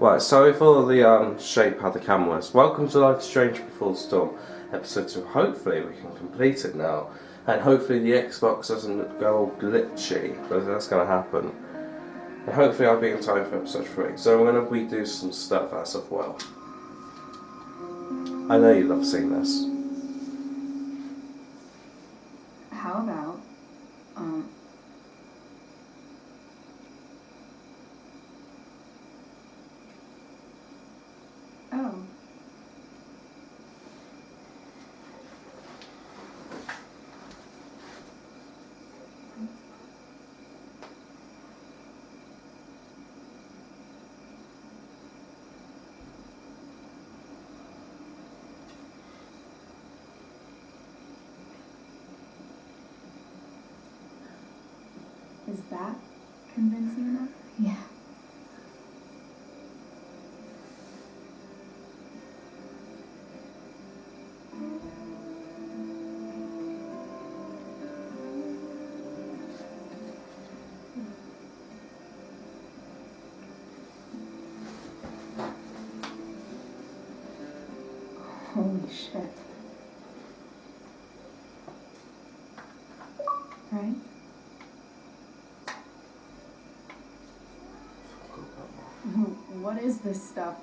Right, sorry for the shape how the camera is. Welcome to Life is Strange Before the Storm, episode 2. Hopefully we can complete it now. And hopefully the Xbox doesn't go all glitchy, because that's going to happen. And hopefully I'll be in time for episode 3. So I'm going to redo some stuff as of well. I know you love seeing this. How about, oh. Is that convincing enough? Yeah. Holy shit. Right? What is this stuff?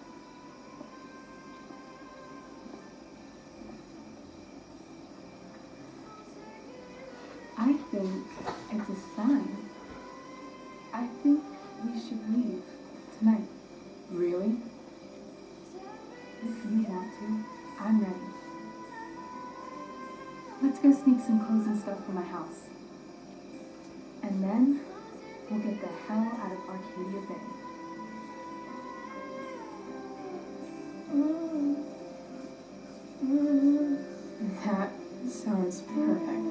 I think it's a sign. I think we should leave tonight. Really? If you want to, I'm ready. Let's go sneak some clothes and stuff from my house. And then we'll get the hell out of Arcadia Bay. That sounds perfect.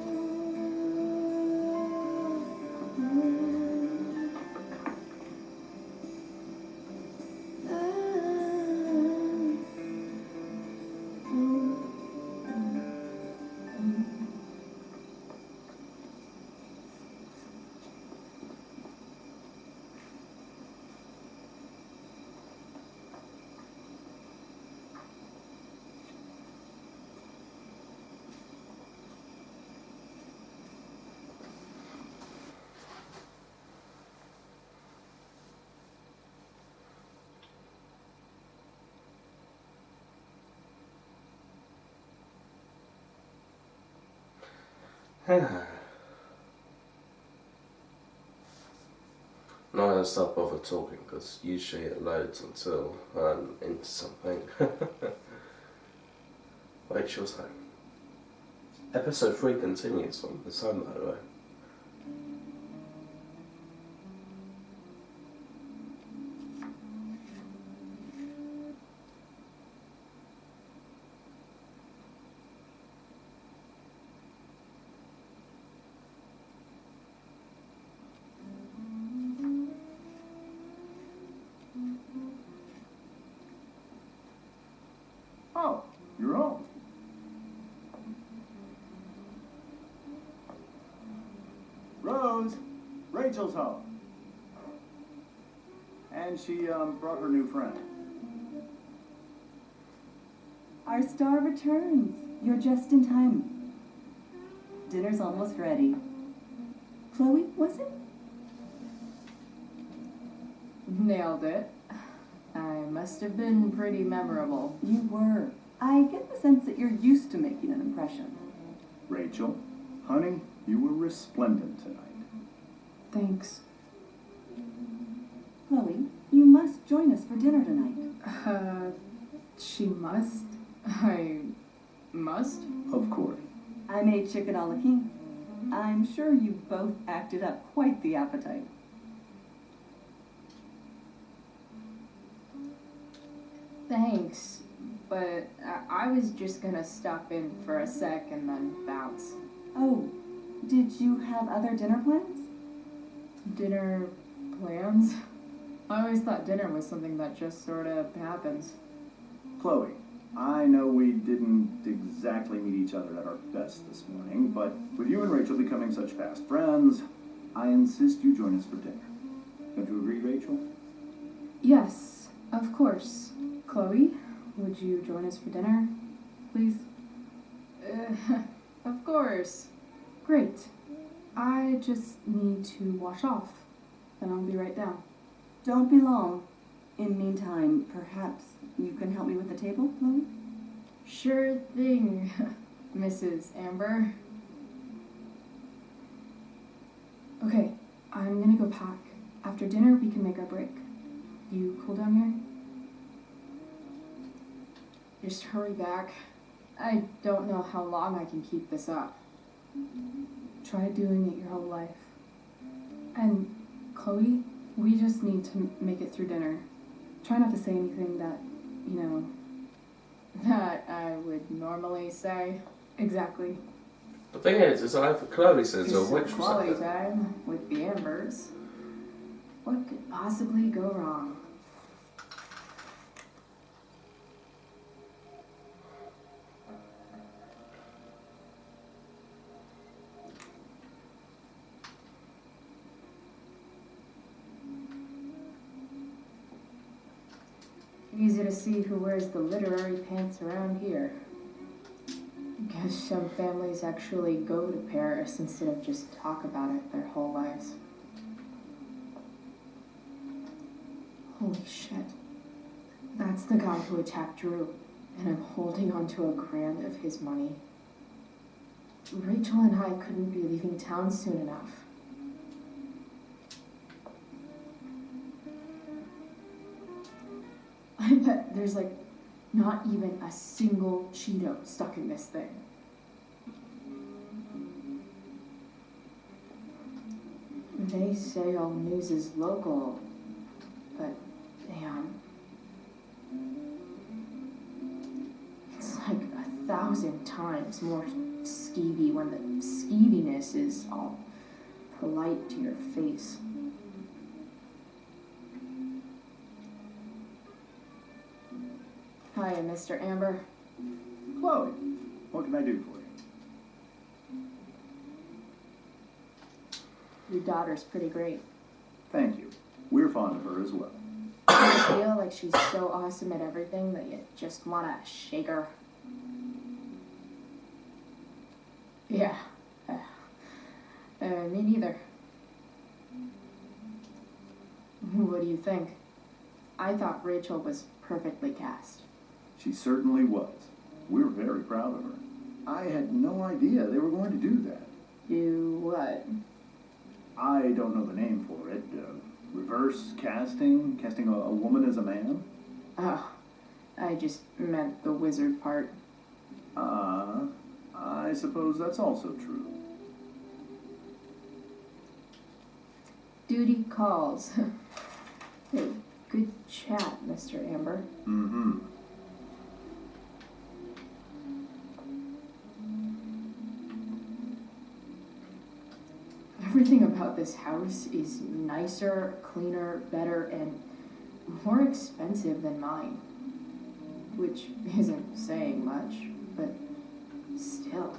Not gonna stop over talking because usually it loads until I'm into something. Rachel's home. Episode 3 continues on this home, by the way. Oh, you're home. Rose, Rachel's home. And she brought her new friend. Our star returns. You're just in time. Dinner's almost ready. Chloe, was it? Nailed it. I must have been pretty memorable. You were. I get the sense that you're used to making an impression. Rachel, honey, you were resplendent tonight. Thanks. Chloe, you must join us for dinner tonight. She must? I must? Of course. I made chicken a la king. I'm sure you both acted up quite the appetite. Thanks, but I was just gonna stop in for a sec and then bounce. Oh, did you have other dinner plans? Dinner plans? I always thought dinner was something that just sort of happens. Chloe, I know we didn't exactly meet each other at our best this morning, but with you and Rachel becoming such fast friends, I insist you join us for dinner. Don't you agree, Rachel? Yes, Of course. Chloe, would you join us for dinner, please? Of course. Great. I just need to wash off. Then I'll be right down. Don't be long. In the meantime, perhaps you can help me with the table, Chloe? Sure thing, Mrs. Amber. Okay, I'm gonna go pack. After dinner, we can make our break. You cool down here? Just hurry back. I don't know how long I can keep this up. Try doing it your whole life. And Chloe, we just need to make it through dinner. Try not to say anything that, That I would normally say. Exactly. The thing is either Chloe says or It's which quality says. time with the Ambers. What could possibly go wrong? Easy to see who wears the literary pants around here. Guess some families actually go to Paris instead of just talk about it their whole lives. Holy shit. That's the guy who attacked Drew, and I'm holding onto $1,000 of his money. Rachel and I couldn't be leaving town soon enough. I bet there's not even a single Cheeto stuck in this thing. They say all news is local, but damn. It's like 1,000 times more skeevy when the skeeviness is all polite to your face. Hi, Mr. Amber. Chloe, what can I do for you? Your daughter's pretty great. Thank you. We're fond of her as well. Do you feel like she's so awesome at everything that you just want to shake her? Yeah. Me neither. What do you think? I thought Rachel was perfectly cast. She certainly was. We're very proud of her. I had no idea they were going to do that. Do what? I don't know the name for it. Reverse casting? Casting a woman as a man? Oh, I just meant the wizard part. I suppose that's also true. Duty calls. Hey, good chat, Mr. Amber. Mm-hmm. Everything about this house is nicer, cleaner, better, and more expensive than mine. Which isn't saying much, but still.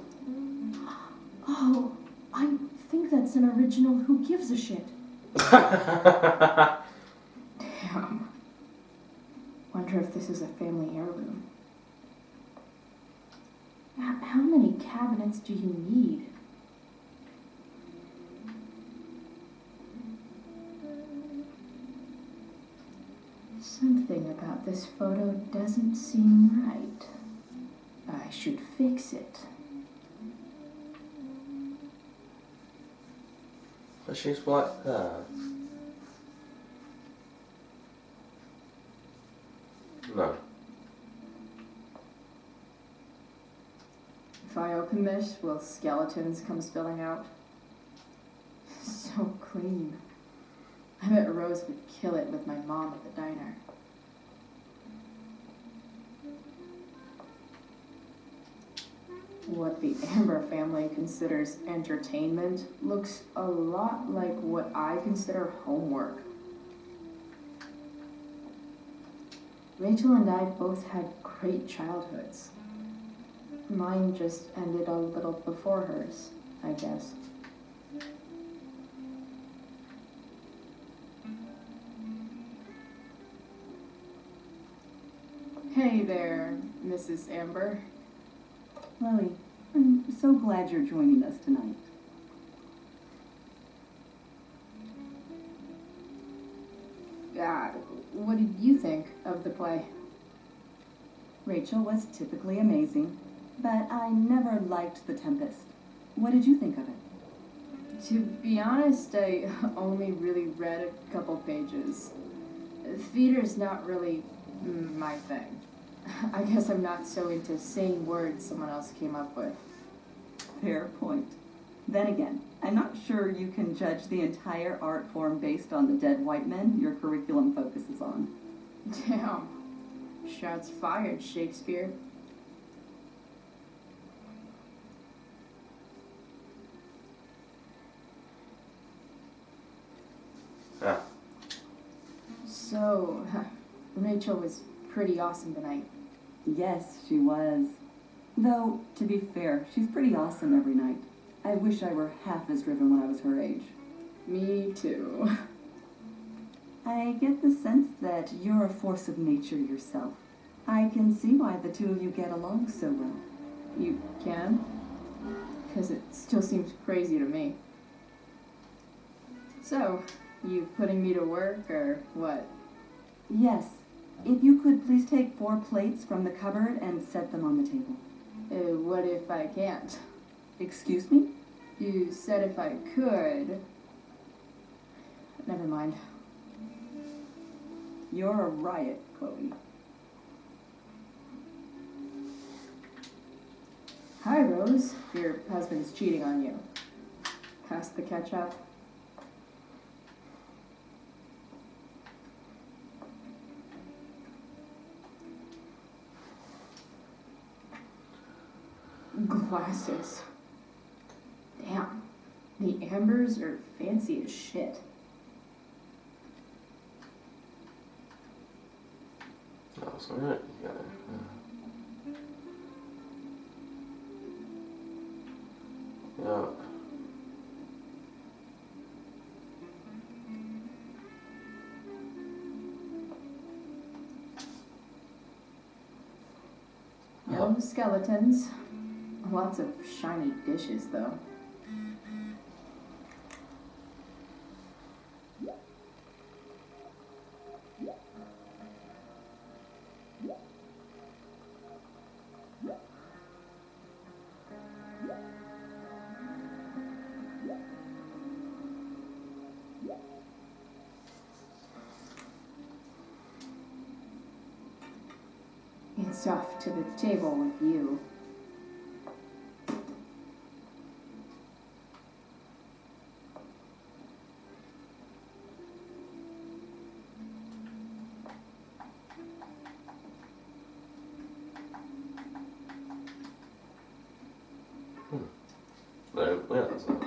Oh, I think that's an original Who Gives a Shit. Damn. Wonder if this is a family heirloom. How many cabinets do you need? Something about this photo doesn't seem right. I should fix it. But she's like that. No. If I open this, will skeletons come spilling out? So clean. I bet Rose would kill it with my mom at the diner. What the Amber family considers entertainment looks a lot like what I consider homework. Rachel and I both had great childhoods. Mine just ended a little before hers, I guess. Hey there, Mrs. Amber. Chloe, I'm so glad you're joining us tonight. What did you think of the play? Rachel was typically amazing, but I never liked The Tempest. What did you think of it? To be honest, I only really read a couple pages. Theater's not really my thing. I guess I'm not so into saying words someone else came up with. Fair point. Then again, I'm not sure you can judge the entire art form based on the dead white men your curriculum focuses on. Damn. Shots fired, Shakespeare. Yeah. So, Rachel was pretty awesome tonight. Yes, she was. Though, to be fair, she's pretty awesome every night. I wish I were half as driven when I was her age. Me too. I get the sense that you're a force of nature yourself. I can see why the two of you get along so well. You can? Because it still seems crazy to me. So, you putting me to work or what? Yes. If you could please take 4 plates from the cupboard and set them on the table. What if I can't? Excuse me? You said if I could. Never mind. You're a riot, Chloe. Hi, Rose. Your husband's cheating on you. Pass the ketchup. Glasses. Damn. The ambers are fancy as shit. That's alright. You got it. Yeah. No skeletons. Lots of shiny dishes, though. It's off to the table with you. No, yeah, that's not.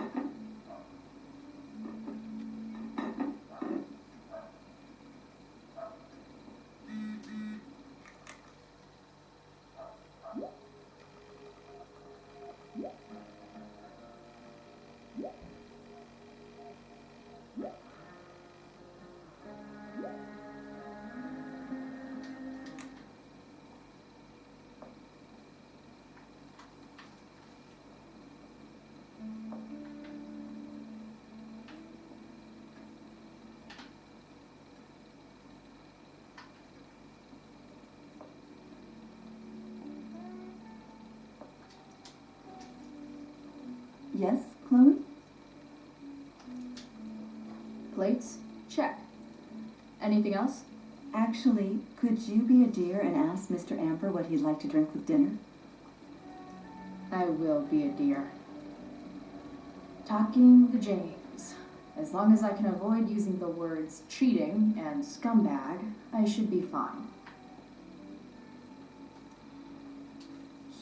Yes, Chloe? Plates? Check. Anything else? Actually, could you be a dear and ask Mr. Amber what he'd like to drink with dinner? I will be a dear. Talking to James. As long as I can avoid using the words cheating and scumbag, I should be fine.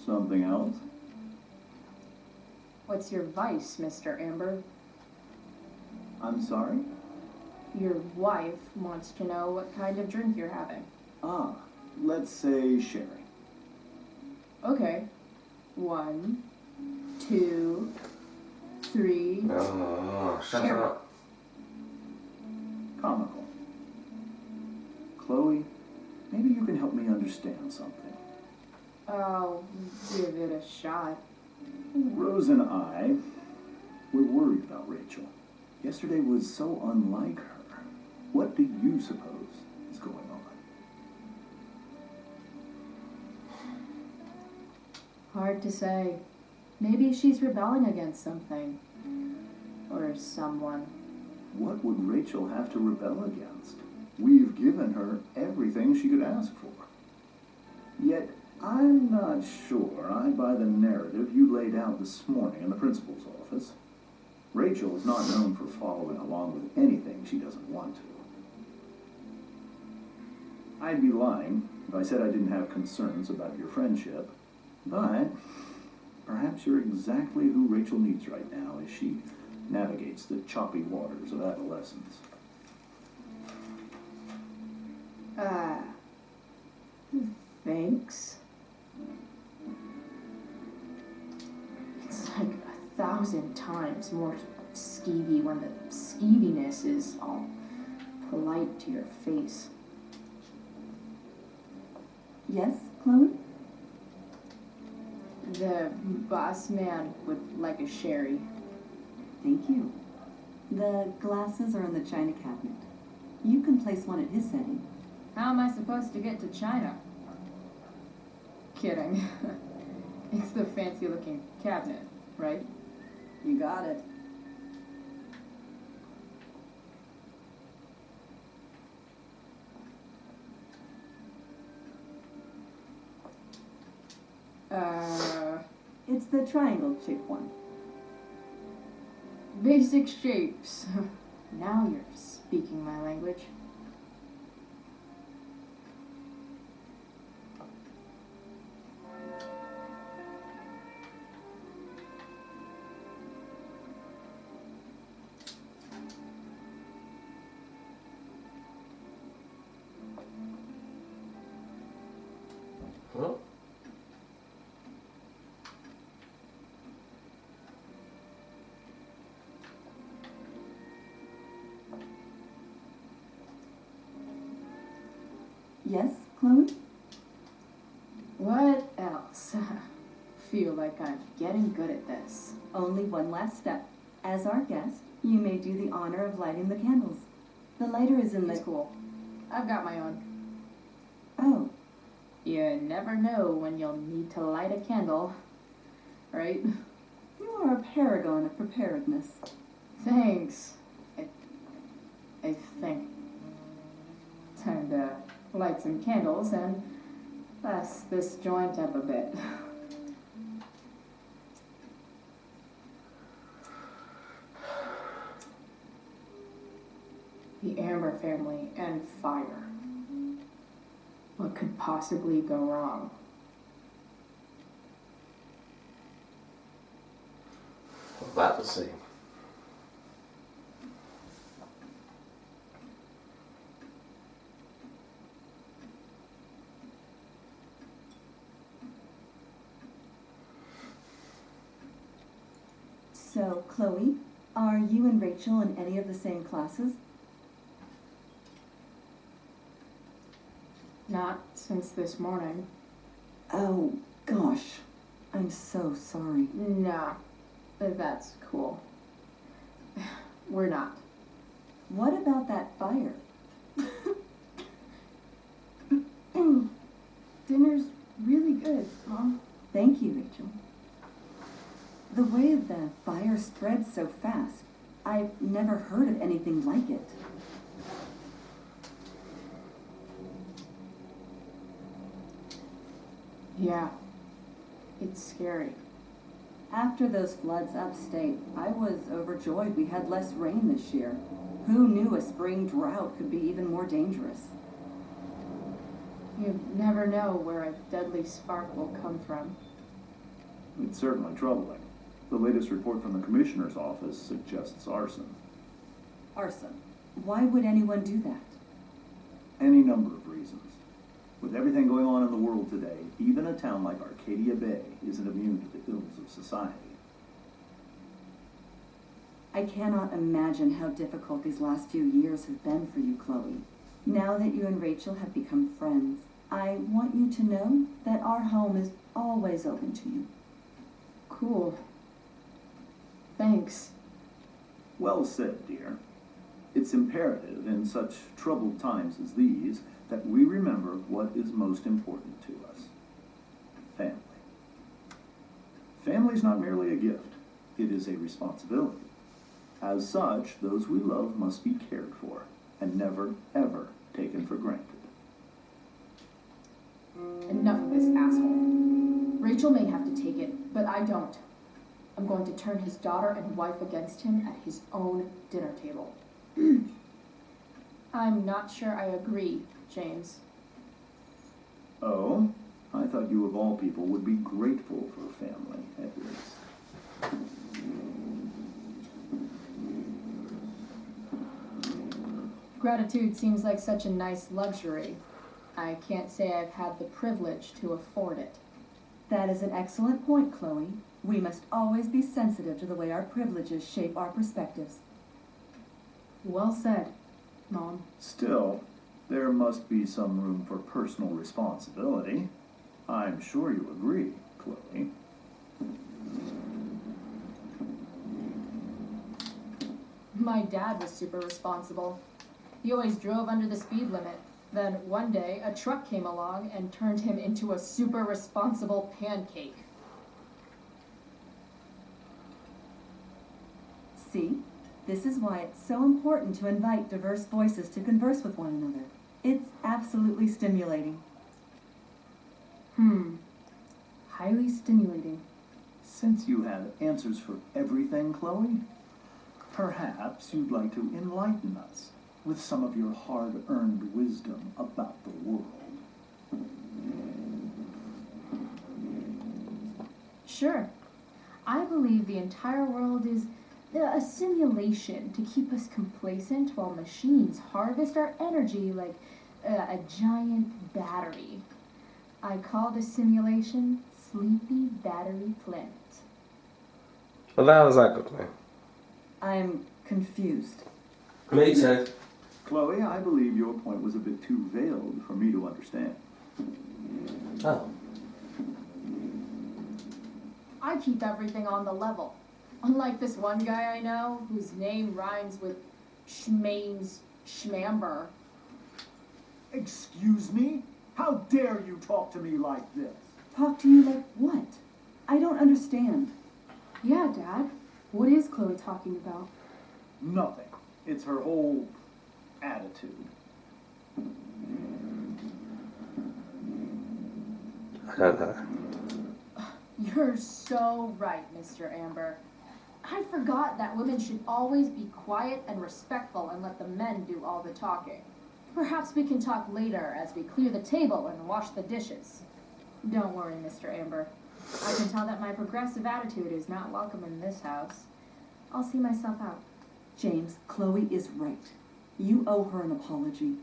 Something else? What's your vice, Mr. Amber? I'm sorry? Your wife wants to know what kind of drink you're having. Ah, let's say sherry. Okay. 1, 2, 3. Oh, shut Sure. up. Comical. Chloe, Maybe you can help me understand something. I'll give it a shot. Rose and I, we're worried about Rachel. Yesterday was so unlike her. What do you suppose is going on? Hard to say. Maybe she's rebelling against something. Or someone. What would Rachel have to rebel against? We've given her everything she could ask for. Yet, I'm not sure I buy the narrative you laid out this morning in the principal's office. Rachel is not known for following along with anything she doesn't want to. I'd be lying if I said I didn't have concerns about your friendship, but perhaps you're exactly who Rachel needs right now as she navigates the choppy waters of adolescence. Thanks. It's like 1,000 times more skeevy when the skeeviness is all polite to your face. Yes, Chloe? The boss man would like a sherry. Thank you. The glasses are in the china cabinet. You can place one at his setting. How am I supposed to get to China? Kidding. It's the fancy looking cabinet, right? You got it. It's the triangle-shaped one. Basic shapes. Now you're speaking my language. Huh? Yes, Chloe? What else? Feel like I'm getting good at this. Only one last step. As our guest, you may do the honor of lighting the candles. The lighter is in the... It's cool. I've got my own. Oh, You never know when you'll need to light a candle, right? you are a paragon of preparedness. Thanks. I think. Time to light some candles and pass this joint up a bit. The Amber family and fire. What could possibly go wrong? About to see. So, Chloe, are you and Rachel in any of the same classes? Not since this morning. Oh, gosh. I'm so sorry. Nah, that's cool. We're not. What about that fire? Dinner's really good, Mom. Thank you, Rachel. The way the fire spreads so fast, I've never heard of anything like it. Yeah, it's scary. After those floods upstate, I was overjoyed we had less rain this year. Who knew a spring drought could be even more dangerous? You never know where a deadly spark will come from. It's certainly troubling. The latest report from the commissioner's office suggests arson. Arson. Why would anyone do that? Any number of reasons. With everything going on in the world today, even a town like Arcadia Bay isn't immune to the ills of society. I cannot imagine how difficult these last few years have been for you, Chloe. Now that you and Rachel have become friends, I want you to know that our home is always open to you. Cool. Thanks. Well said, dear. It's imperative in such troubled times as these that we remember what is most important to us. Family. Family is not merely a gift, it is a responsibility. As such, those we love must be cared for and never, ever taken for granted. Enough of this asshole. Rachel may have to take it, but I don't. I'm going to turn his daughter and wife against him at his own dinner table. I'm not sure I agree, James. Oh? I thought you of all people would be grateful for family, at least. Gratitude seems like such a nice luxury. I can't say I've had the privilege to afford it. That is an excellent point, Chloe. We must always be sensitive to the way our privileges shape our perspectives. Well said, Mom. Still, there must be some room for personal responsibility. I'm sure you agree, Chloe. My dad was super responsible. He always drove under the speed limit. Then one day, a truck came along and turned him into a super responsible pancake. See? This is why it's so important to invite diverse voices to converse with one another. It's absolutely stimulating. Highly stimulating. Since you have answers for everything, Chloe, perhaps you'd like to enlighten us with some of your hard-earned wisdom about the world. Sure. I believe the entire world is a simulation to keep us complacent while machines harvest our energy like a giant battery. I call this simulation Sleepy Battery Planet. Well, that was that good, man. I'm confused. Me too. Chloe, I believe your point was a bit too veiled for me to understand. Oh. I keep everything on the level. Unlike this one guy I know, whose name rhymes with Schmames Schmamber. Excuse me? How dare you talk to me like this? Talk to you like what? I don't understand. Yeah, Dad. What is Chloe talking about? Nothing. It's her whole attitude. I don't know. You're so right, Mr. Amber. I forgot that women should always be quiet and respectful and let the men do all the talking. Perhaps we can talk later as we clear the table and wash the dishes. Don't worry, Mr. Amber. I can tell that my progressive attitude is not welcome in this house. I'll see myself out. James, Chloe is right. You owe her an apology.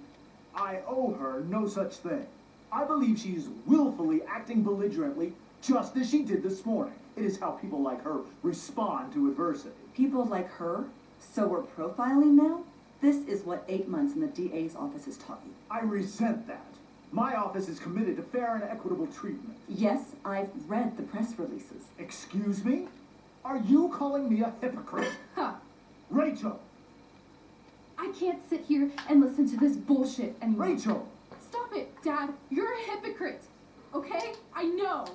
I owe her no such thing. I believe she's willfully acting belligerently just as she did this morning. It is how people like her respond to adversity. People like her? So we're profiling now? This is what 8 months in the DA's office has taught you. I resent that. My office is committed to fair and equitable treatment. Yes, I've read the press releases. Excuse me? Are you calling me a hypocrite? Ha! Rachel! I can't sit here and listen to this bullshit anymore. Rachel! Stop it, Dad. You're a hypocrite. Okay? I know.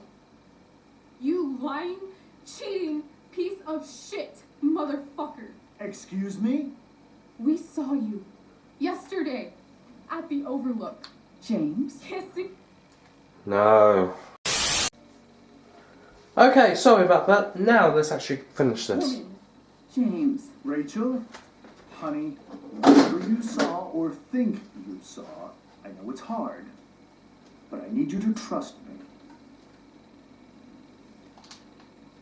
You lying, cheating piece of shit, motherfucker. Excuse me? We saw you yesterday at the Overlook. James? Kissing. No. Okay, sorry about that. Now let's actually finish this. Woman. James. Rachel? Honey, whatever you saw or think you saw, I know it's hard, but I need you to trust me.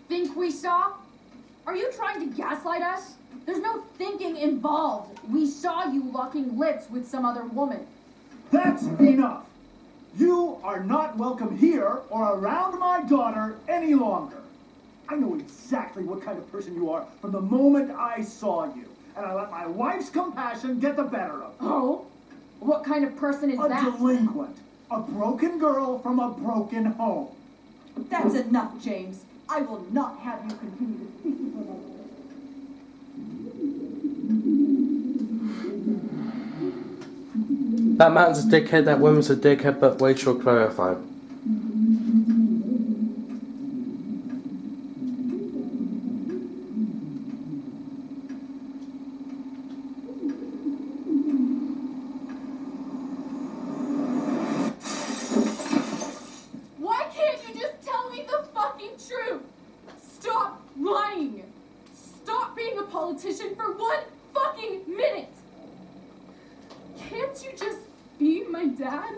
Think we saw? Are you trying to gaslight us? There's no thinking involved. We saw you locking lips with some other woman. That's enough! You are not welcome here or around my daughter any longer. I know exactly what kind of person you are from the moment I saw you, and I let my wife's compassion get the better of me. Oh? What kind of person is A that? delinquent. A broken girl from a broken home. That's enough, James. I will not have you continue to speak with us. That man's a dickhead, that woman's a dickhead, but Rachel clarified. Why can't you just tell me the fucking truth? Stop lying. Stop being a politician for 1 fucking minute. Can't you just be my dad?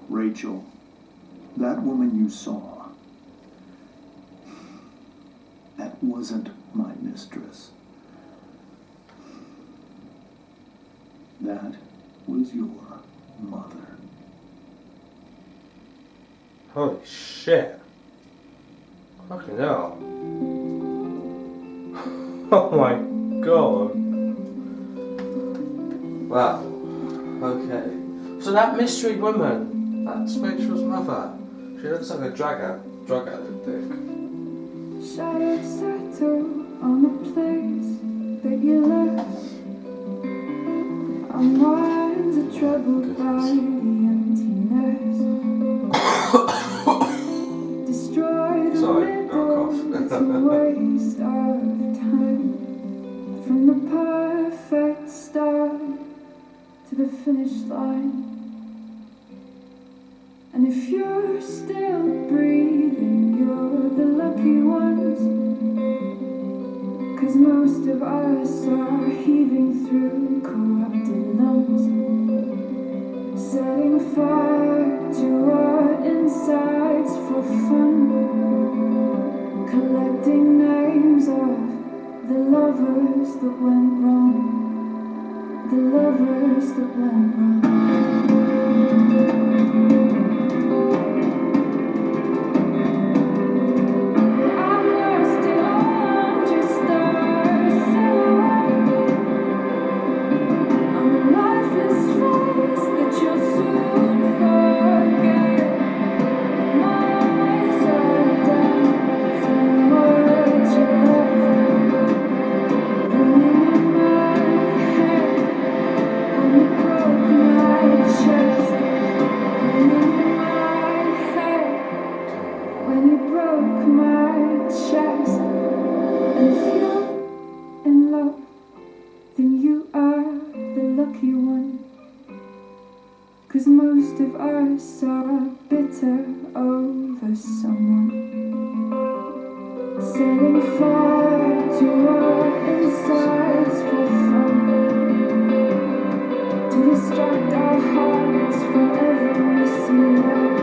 Rachel, that woman you saw, that wasn't my mistress. That was your mother. Holy shit. Fucking hell. Oh my god. Wow. Okay. So that mystery woman, that's Rachel's mother. She looks like a drug addict dick. Shadows settle on the place that you left. Our minds are troubled by the emptiness. Destroy the Sorry, got a middle, cough. it's a waste of time. From the perfect start to the finish line. And if you're still breathing, you're the lucky ones. 'Cause most of us are heaving through corrupted lungs, setting fire to our insides for fun, collecting names of the lovers that went wrong, the lovers that went wrong. Most of us are bitter over someone, setting fire to our insides for fun, to distract our hearts from ever missing love.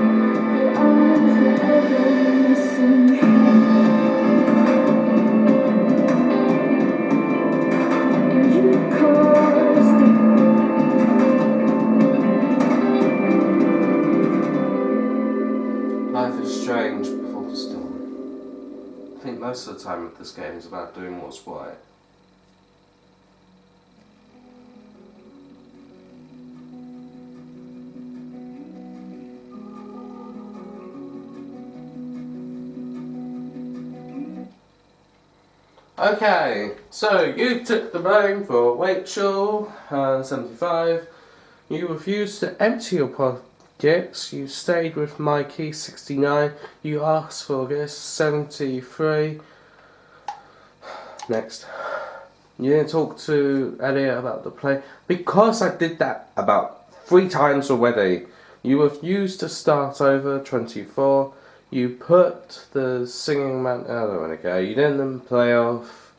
But I'm forever missing him. And you caused it. Life is strange before the storm. I think most of the time this game is about doing what's right. Okay, so you took the blame for Rachel, 75. You refused to empty your pockets. You stayed with Mikey, 69. You asked for this, 73. Next. You didn't talk to Elliot about the play. Because I did that about 3 times already. You refused to start over, 24. You put the singing man... I don't want to go. You didn't play off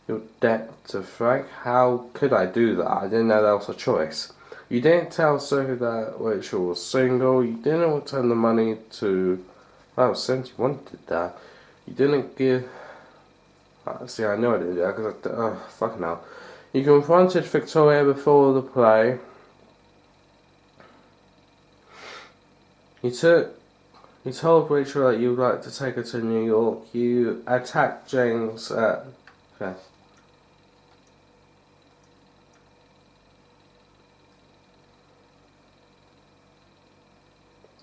your debt to Frank. How could I do that? I didn't know that was a choice. You didn't tell Sophie that Rachel was single. You didn't return the money to... Oh, 71 did that. You didn't give... See, I know I did that because I... Oh, fucking hell. You confronted Victoria before the play. You told Rachel that you would like to take her to New York. You attacked James at... Okay.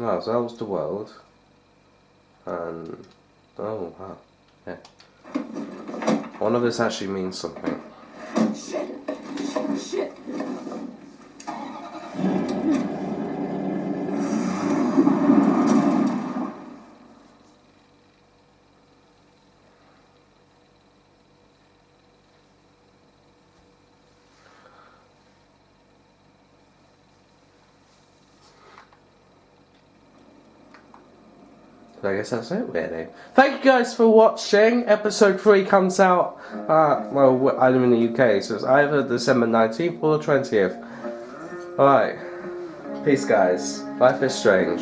No, so that was the world. And oh wow, yeah. One of this actually means something. Shit! Shit! So I guess that's it, really. Thank you guys for watching. Episode 3 comes out, well, I'm in the UK, so it's either December 19th or 20th. Alright. Peace, guys. Life is strange.